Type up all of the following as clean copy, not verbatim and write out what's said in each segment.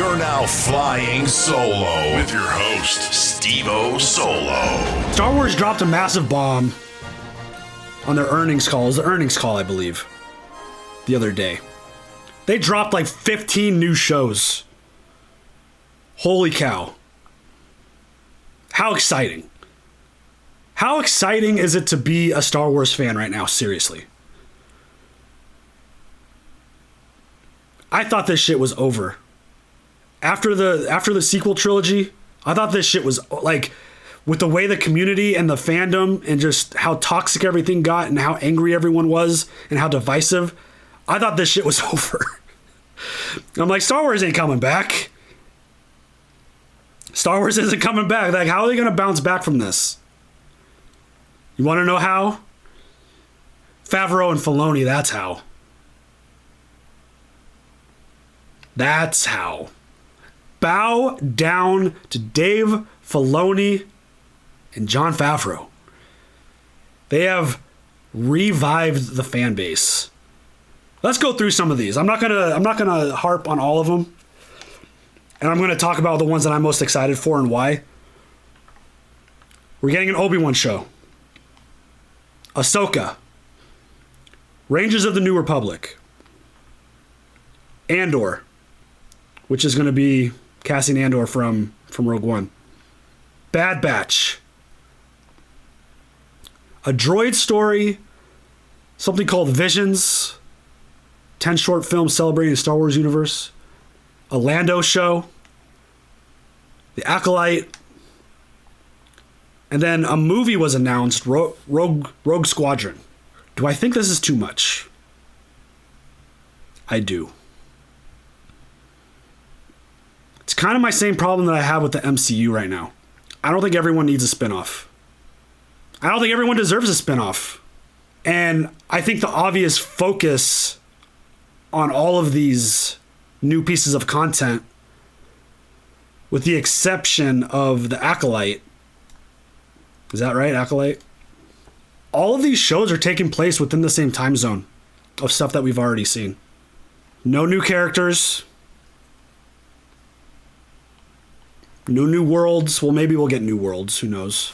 You're now flying solo with your host, Steve-O Solo. Star Wars dropped a massive bomb on their earnings call. It was the earnings call, I believe, the other day. They dropped like 15 new shows. Holy cow. How exciting. How exciting is it to be a Star Wars fan right now? Seriously. I thought this shit was over. After the sequel trilogy, I thought this shit was like, with the way the community and the fandom and just how toxic everything got and how angry everyone was and how divisive, I thought this shit was over. I'm like, Star Wars ain't coming back. Star Wars isn't coming back. Like, how are they going to bounce back from this? You want to know how? Favreau and Filoni, that's how. That's how. Bow down to Dave Filoni and Jon Favreau. They have revived the fan base. Let's go through some of these. I'm not gonna harp on all of them. And I'm gonna talk about the ones that I'm most excited for and why. We're getting an Obi-Wan show. Ahsoka. Rangers of the New Republic. Andor, which is gonna be Cassian Andor from Rogue One. Bad Batch. A droid story. Something called Visions. 10 short films celebrating the Star Wars universe. A Lando show. The Acolyte. And then a movie was announced, Rogue Squadron. Do I think this is too much? I do. It's kind of my same problem that I have with the MCU right now. I don't think everyone needs a spinoff. I don't think everyone deserves a spinoff. And I think the obvious focus on all of these new pieces of content, with the exception of the Acolyte. Is that right, Acolyte? All of these shows are taking place within the same time zone of stuff that we've already seen. No new characters. No new worlds. Well, maybe we'll get new worlds. Who knows?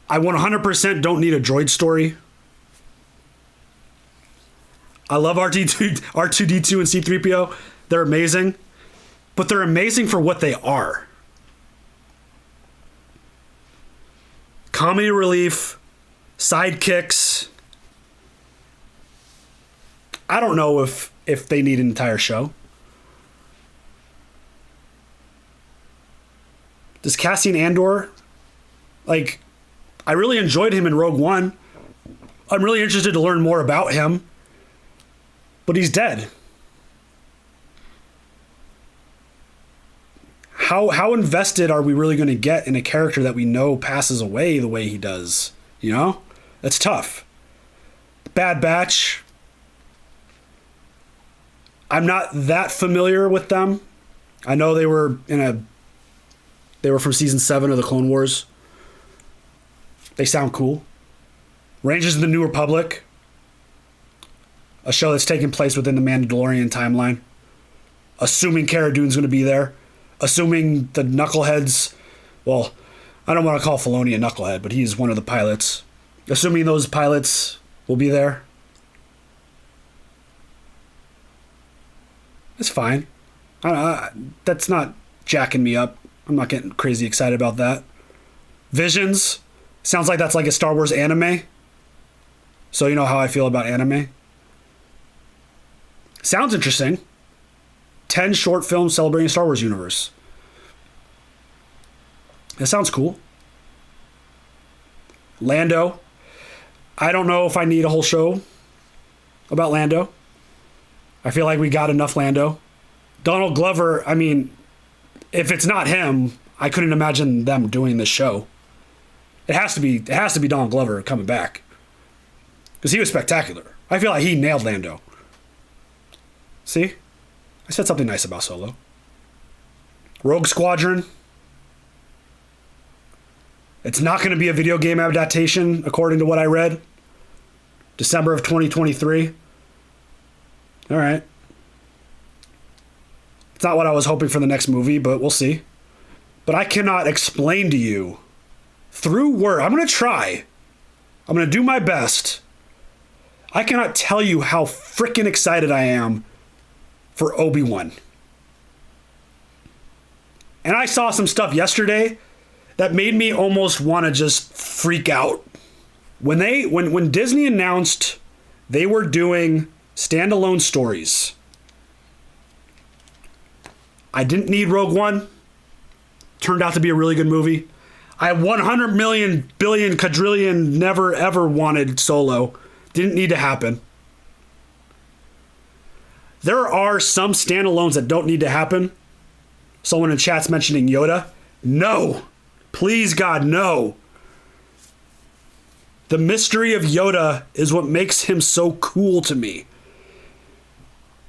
I 100% don't need a droid story. I love R2-D2 and C-3PO. They're amazing. But they're amazing for what they are. Comedy relief, sidekicks. I don't know if they need an entire show. Does Cassian Andor, like, I really enjoyed him in Rogue One. I'm really interested to learn more about him. But he's dead. How invested are we really going to get in a character that we know passes away the way he does? You know? That's tough. Bad Batch. I'm not that familiar with them. I know they were from season 7 of the Clone Wars. They sound cool. Rangers of the New Republic. A show that's taking place within the Mandalorian timeline. Assuming Cara Dune's going to be there. Assuming the knuckleheads... Well, I don't want to call Filoni a knucklehead, but he's one of the pilots. Assuming those pilots will be there. It's fine. That's not jacking me up. I'm not getting crazy excited about that. Visions. Sounds like that's like a Star Wars anime. So you know how I feel about anime. Sounds interesting. 10 short films celebrating Star Wars universe. That sounds cool. Lando. I don't know if I need a whole show about Lando. I feel like we got enough Lando. Donald Glover, I mean, if it's not him, I couldn't imagine them doing this show. It has to be Donald Glover coming back. Because he was spectacular. I feel like he nailed Lando. See? I said something nice about Solo. Rogue Squadron. It's not going to be a video game adaptation, according to what I read. December of 2023. All right. It's not what I was hoping for the next movie, but we'll see. But I cannot explain to you through word. I'm going to try. I'm going to do my best. I cannot tell you how freaking excited I am for Obi-Wan. And I saw some stuff yesterday that made me almost want to just freak out. When Disney announced they were doing standalone stories, I didn't need Rogue One. Turned out to be a really good movie. I 100 million, billion, quadrillion never ever wanted Solo. Didn't need to happen. There are some standalones that don't need to happen. Someone in chat's mentioning Yoda. No. Please, God, no. The mystery of Yoda is what makes him so cool to me.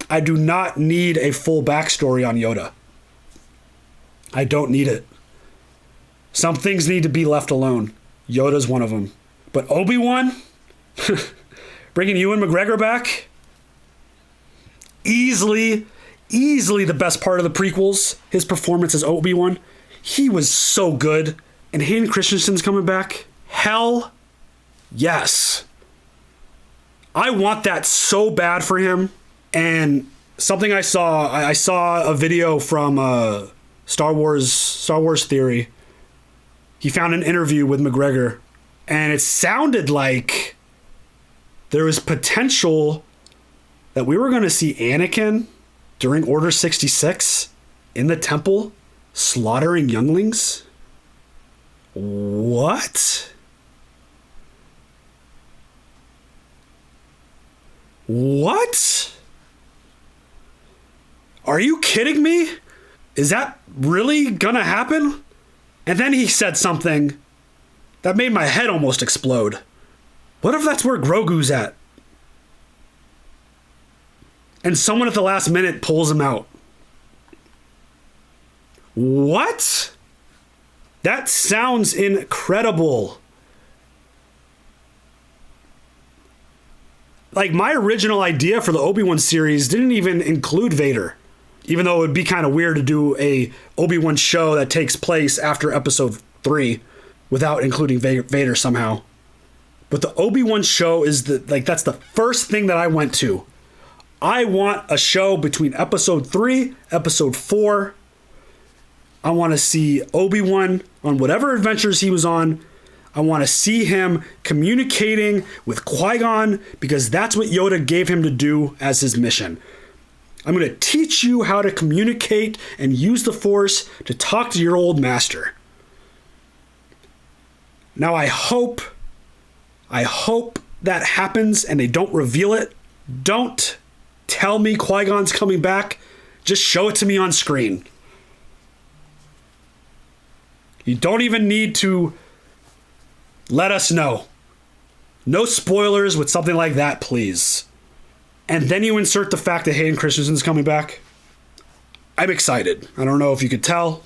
I do not need a full backstory on Yoda. I don't need it. Some things need to be left alone. Yoda's one of them. But Obi-Wan? Bringing Ewan McGregor back? Easily the best part of the prequels. His performance as Obi-Wan. He was so good. And Hayden Christensen's coming back? Hell yes. I want that so bad for him. And something I saw a video from Star Wars Theory. He found an interview with McGregor, and it sounded like there was potential that we were going to see Anakin during Order 66 in the temple slaughtering younglings. What? What? Are you kidding me? Is that really gonna happen? And then he said something that made my head almost explode. What if that's where Grogu's at? And someone at the last minute pulls him out. What? That sounds incredible. Like, my original idea for the Obi-Wan series didn't even include Vader. Even though it would be kind of weird to do a Obi-Wan show that takes place after episode 3 without including Vader somehow. But the Obi-Wan show is that's the first thing that I went to. I want a show between episode 3, episode 4. I want to see Obi-Wan on whatever adventures he was on. I want to see him communicating with Qui-Gon because that's what Yoda gave him to do as his mission. I'm going to teach you how to communicate and use the Force to talk to your old master. Now I hope that happens and they don't reveal it. Don't tell me Qui-Gon's coming back. Just show it to me on screen. You don't even need to let us know. No spoilers with something like that, please. And then you insert the fact that Hayden Christensen's coming back. I'm excited. I don't know if you could tell.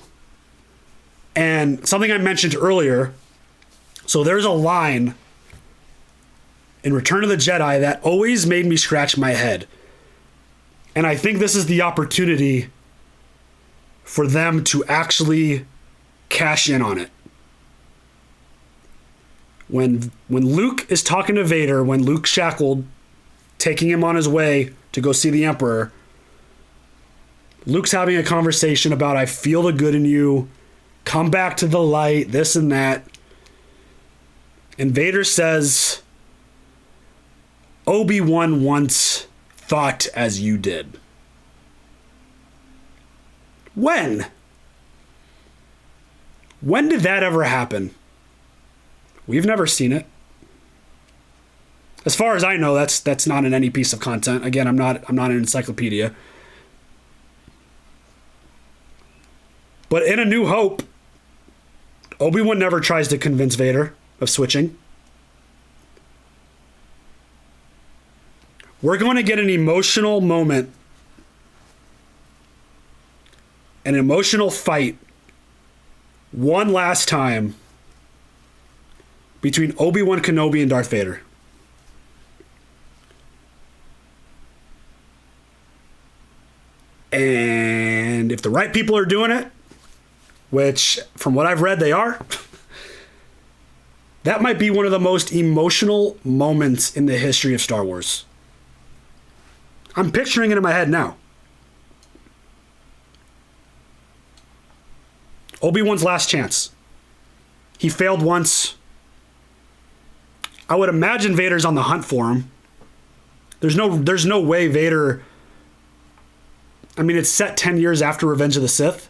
And something I mentioned earlier. So there's a line in Return of the Jedi that always made me scratch my head. And I think this is the opportunity for them to actually cash in on it. When Luke is talking to Vader, when Luke's shackled, taking him on his way to go see the Emperor, Luke's having a conversation about, I feel the good in you, come back to the light, this and that. And Vader says, Obi-Wan once thought as you did. When? When did that ever happen? We've never seen it. As far as I know, that's not in any piece of content. Again, I'm not an encyclopedia. But in A New Hope, Obi-Wan never tries to convince Vader of switching. We're going to get an emotional moment, an emotional fight, one last time between Obi-Wan Kenobi and Darth Vader. And if the right people are doing it, which from what I've read they are, that might be one of the most emotional moments in the history of Star Wars. I'm picturing it in my head now. Obi-Wan's last chance. He failed once. I would imagine Vader's on the hunt for him. There's no way Vader... I mean, it's set 10 years after Revenge of the Sith.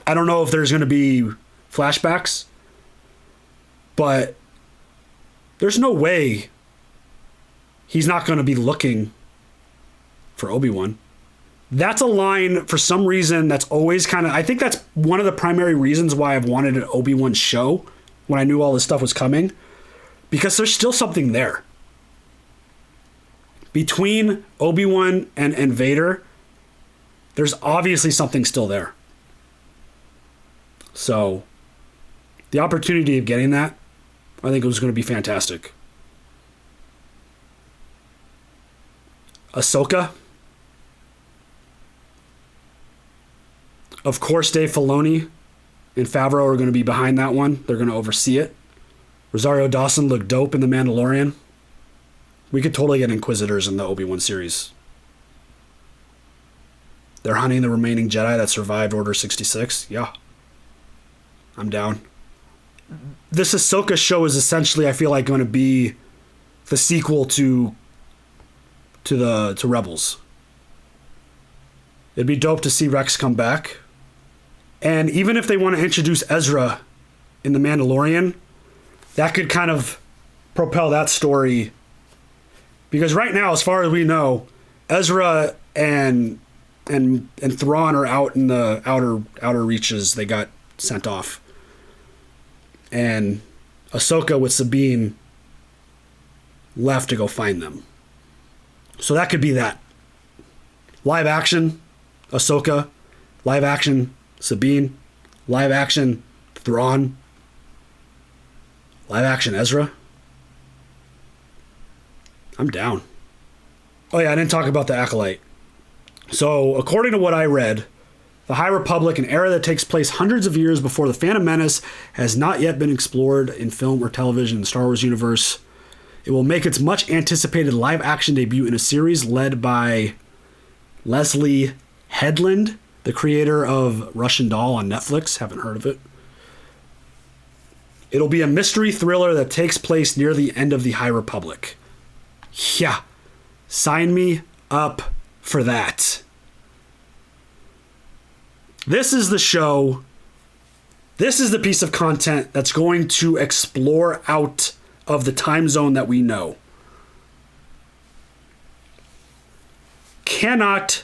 I don't know if there's going to be flashbacks. But there's no way he's not going to be looking for Obi-Wan. That's a line, for some reason, that's always kind of... I think that's one of the primary reasons why I've wanted an Obi-Wan show when I knew all this stuff was coming. Because there's still something there. Between Obi-Wan and Vader, there's obviously something still there. So, the opportunity of getting that, I think it was going to be fantastic. Ahsoka. Of course, Dave Filoni and Favreau are going to be behind that one. They're going to oversee it. Rosario Dawson looked dope in The Mandalorian. We could totally get Inquisitors in the Obi-Wan series. They're hunting the remaining Jedi that survived Order 66. Yeah. I'm down. This Ahsoka show is essentially, I feel like, going to be the sequel to Rebels. It'd be dope to see Rex come back. And even if they want to introduce Ezra in The Mandalorian, that could kind of propel that story. Because right now, as far as we know, Ezra and Thrawn are out in the outer reaches. They got sent off. And Ahsoka with Sabine left to go find them. So that could be that. Live action, Ahsoka. Live action, Sabine. Live action, Thrawn. Live action, Ezra. I'm down. Oh yeah, I didn't talk about the Acolyte. So, according to what I read, the High Republic, an era that takes place hundreds of years before the Phantom Menace, has not yet been explored in film or television in the Star Wars universe. It will make its much-anticipated live-action debut in a series led by Leslie Headland, the creator of Russian Doll on Netflix. Haven't heard of it. It'll be a mystery thriller that takes place near the end of the High Republic. Yeah, sign me up for that. This is the show. This is the piece of content that's going to explore out of the time zone that we know. Cannot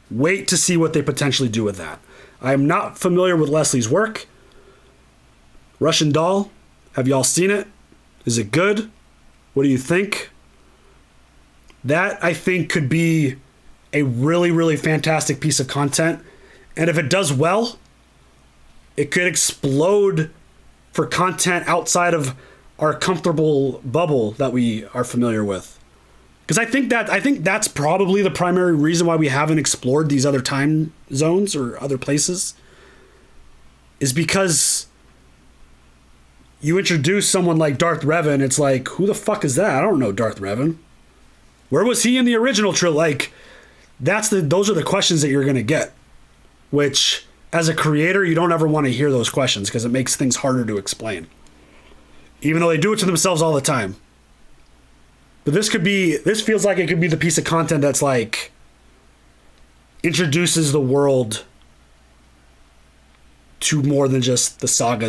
wait to see what they potentially do with that. I am not familiar with Leslie's work. Russian Doll, have y'all seen it? Is it good? What do you think? That, I think, could be a really, really fantastic piece of content. And if it does well, it could explode for content outside of our comfortable bubble that we are familiar with. Because I think that's probably the primary reason why we haven't explored these other time zones or other places. Is because you introduce someone like Darth Revan, it's like, who the fuck is that? I don't know Darth Revan. Where was he in the original trilogy? Like, those are the questions that you're going to get. Which, as a creator, you don't ever want to hear those questions because it makes things harder to explain. Even though they do it to themselves all the time. But this feels like it could be the piece of content that's like, introduces the world to more than just the saga